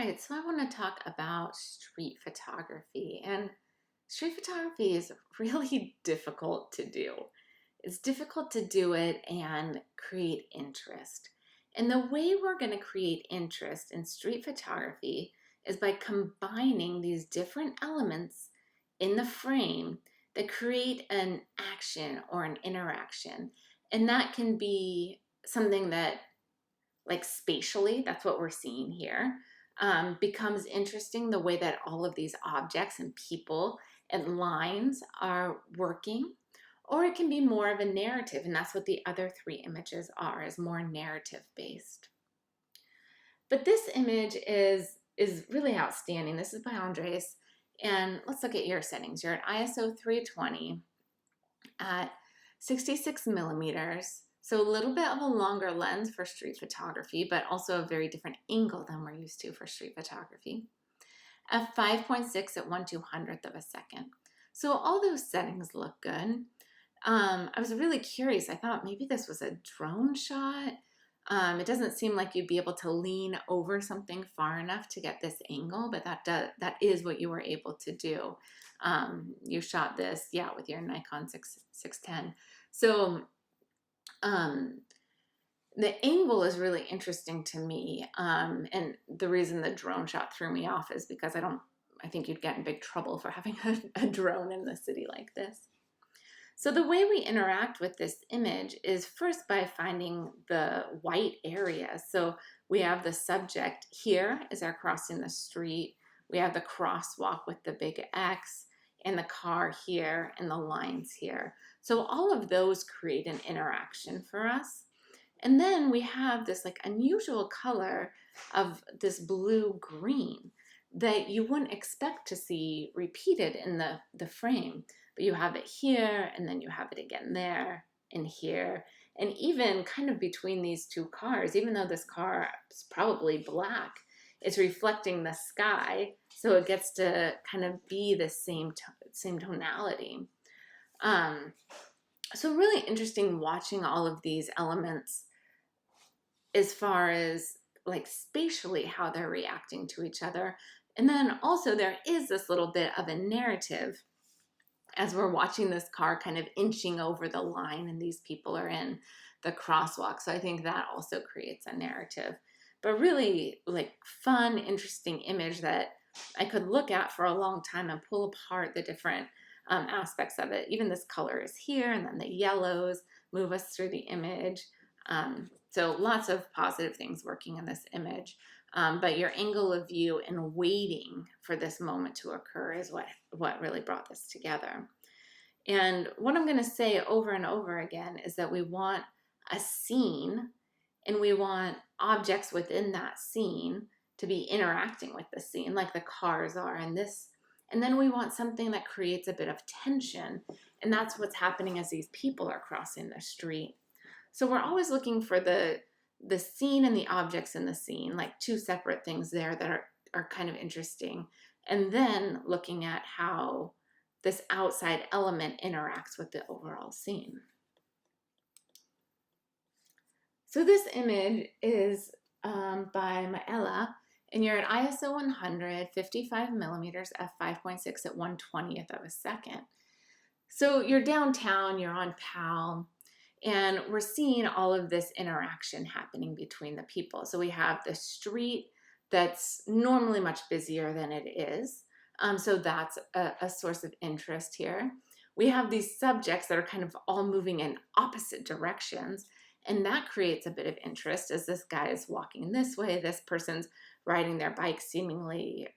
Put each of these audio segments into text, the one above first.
right, so I want to talk about street photography. And street photography is really difficult to do. It's difficult to do it and create interest. And the way we're going to create interest in street photography is by combining these different elements in the frame that create an action or an interaction. And that can be something that, like spatially, that's what we're seeing here, becomes interesting the way that all of these objects and people and lines are working. Or it can be more of a narrative, and that's what the other three images are, is more narrative based. But this image is really outstanding. This is by Andres, and let's look at your settings. You're at ISO 320 at 66 millimeters. So a little bit of a longer lens for street photography, but also a very different angle than we're used to for street photography. F5.6 at 1/200th of a second. So all those settings look good. I was really curious. I thought maybe this was a drone shot. It doesn't seem like you'd be able to lean over something far enough to get this angle, but that is what you were able to do. You shot this, yeah, with your Nikon 610. So the angle is really interesting to me. And the reason the drone shot threw me off is because I think you'd get in big trouble for having a drone in the city like this. So the way we interact with this image is first by finding the white area. So we have the subject here as they're crossing the street. We have the crosswalk with the big X and the car here and the lines here. So all of those create an interaction for us. And then we have this like unusual color of this blue-green that you wouldn't expect to see repeated in the frame. But you have it here, and then you have it again there, and here, and even kind of between these two cars, even though this car is probably black, it's reflecting the sky, so it gets to kind of be the same tonality. So really interesting watching all of these elements as far as like spatially how they're reacting to each other. And then also there is this little bit of a narrative as we're watching this car kind of inching over the line and these people are in the crosswalk. So I think that also creates a narrative. But really like fun, interesting image that I could look at for a long time and pull apart the different aspects of it. Even this color is here, and then the yellows move us through the image. So lots of positive things working in this image. But your angle of view and waiting for this moment to occur is what really brought this together. And what I'm going to say over and over again is that we want a scene and we want objects within that scene to be interacting with the scene like the cars are in this. And then we want something that creates a bit of tension. And that's what's happening as these people are crossing the street. So we're always looking for the scene and the objects in the scene, like two separate things there that are kind of interesting. And then looking at how this outside element interacts with the overall scene. So this image is by Maelle, and you're at ISO 100, 55 millimeters, f5.6 at 1/20th of a second. So you're downtown, you're on Powell, and we're seeing all of this interaction happening between the people. So we have the street that's normally much busier than it is. So that's a source of interest here. We have these subjects that are kind of all moving in opposite directions. And that creates a bit of interest as this guy is walking this way. This person's riding their bike seemingly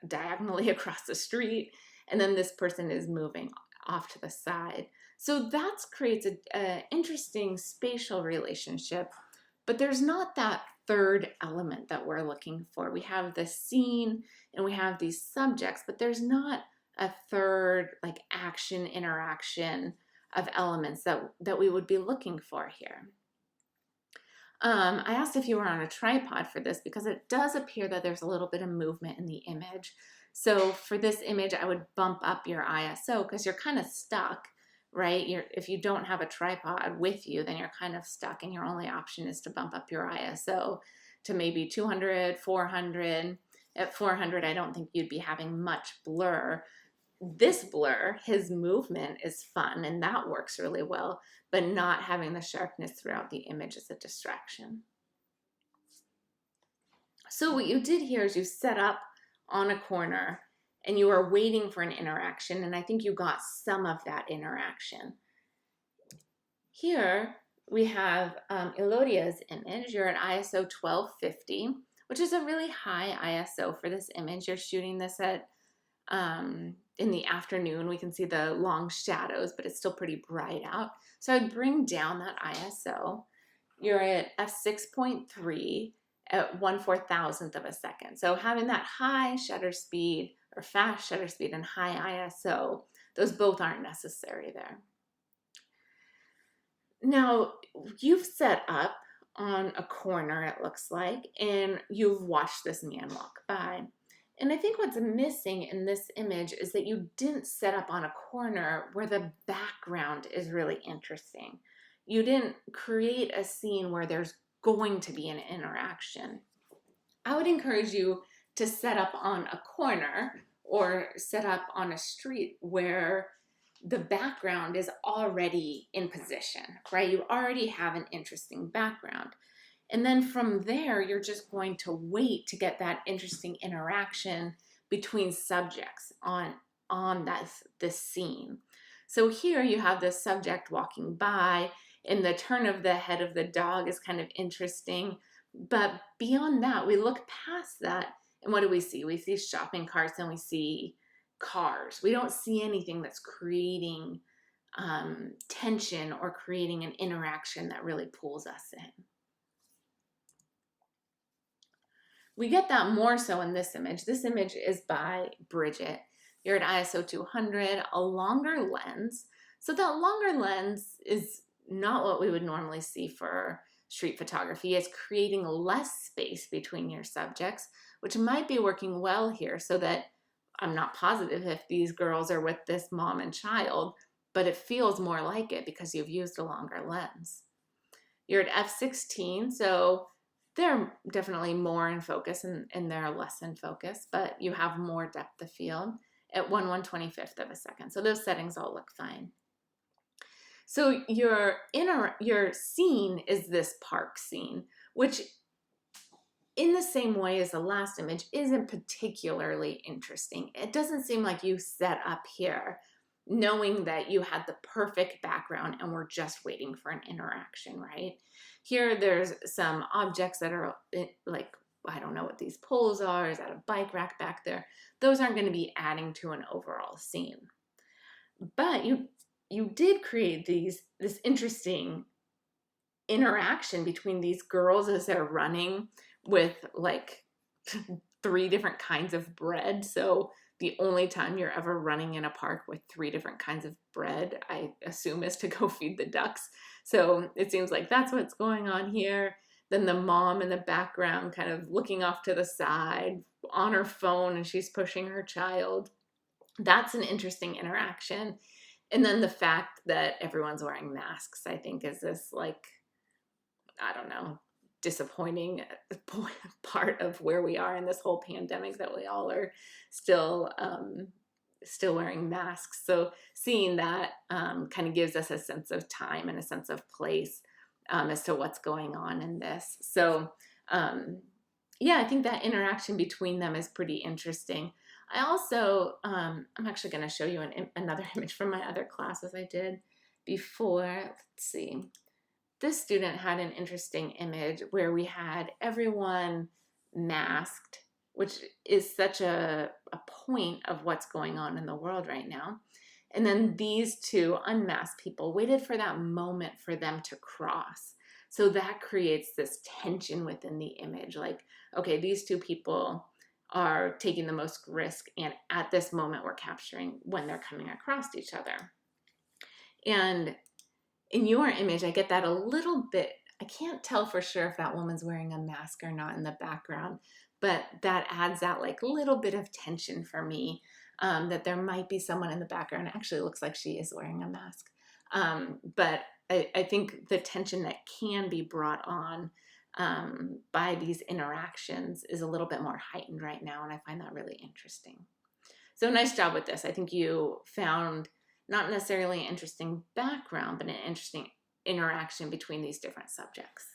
diagonally across the street. And then this person is moving off to the side. So that creates an interesting spatial relationship, but there's not that third element that we're looking for. We have the scene and we have these subjects, but there's not a third like action interaction of elements that we would be looking for here. I asked if you were on a tripod for this because it does appear that there's a little bit of movement in the image. So for this image, I would bump up your ISO because you're kind of stuck, right? If you don't have a tripod with you, then you're kind of stuck and your only option is to bump up your ISO to maybe 200, 400. At 400, I don't think you'd be having much blur. This blur, his movement is fun and that works really well, but not having the sharpness throughout the image is a distraction. So what you did here is you set up on a corner and you are waiting for an interaction, and I think you got some of that interaction. Here we have Elodia's image. You're at ISO 1250, which is a really high ISO for this image. You're shooting this at in the afternoon. We can see the long shadows, but it's still pretty bright out. So I'd bring down that ISO. You're at f6.3 at 1/4000th of a second. So having that high shutter speed or fast shutter speed and high ISO, those both aren't necessary there. Now, you've set up on a corner, it looks like, and you've watched this man walk by. And I think what's missing in this image is that you didn't set up on a corner where the background is really interesting. You didn't create a scene where there's going to be an interaction. I would encourage you to set up on a corner or set up on a street where the background is already in position, right? You already have an interesting background. And then from there, you're just going to wait to get that interesting interaction between subjects on this scene. So here you have this subject walking by, and the turn of the head of the dog is kind of interesting. But beyond that, we look past that, and what do we see? We see shopping carts and we see cars. We don't see anything that's creating tension or creating an interaction that really pulls us in. We get that more so in this image. This image is by Bridgette. You're at ISO 200, a longer lens. So that longer lens is not what we would normally see for street photography. It's creating less space between your subjects, which might be working well here, so that I'm not positive if these girls are with this mom and child, but it feels more like it because you've used a longer lens. You're at f16, so they're definitely more in focus and they're less in focus, but you have more depth of field at 1/125th of a second. So those settings all look fine. So your scene is this park scene, which in the same way as the last image isn't particularly interesting. It doesn't seem like you set up here knowing that you had the perfect background and we're just waiting for an interaction, right? Here there's some objects that are like, I don't know what these poles are. Is that a bike rack back there? Those aren't going to be adding to an overall scene. But you did create this interesting interaction between these girls as they're running with like 3 different kinds of bread. So the only time you're ever running in a park with 3 different kinds of bread, I assume, is to go feed the ducks. So it seems like that's what's going on here. Then the mom in the background kind of looking off to the side on her phone, and she's pushing her child. That's an interesting interaction. And then the fact that everyone's wearing masks, I think, is this like, I don't know, disappointing part of where we are in this whole pandemic, that we all are still wearing masks. So seeing that kind of gives us a sense of time and a sense of place as to what's going on in this. So yeah, I think that interaction between them is pretty interesting. I also, I'm actually going to show you another image from my other classes I did before. Let's see. This student had an interesting image where we had everyone masked, which is such a point of what's going on in the world right now. And then these 2 unmasked people waited for that moment for them to cross. So that creates this tension within the image. Like, okay, these 2 people are taking the most risk, and at this moment we're capturing when they're coming across each other. And in your image, I get that a little bit. I can't tell for sure if that woman's wearing a mask or not in the background, but that adds that like little bit of tension for me, that there might be someone in the background. It actually looks like she is wearing a mask. But I think the tension that can be brought on by these interactions is a little bit more heightened right now, and I find that really interesting. So nice job with this. I think you found not necessarily an interesting background, but an interesting interaction between these different subjects.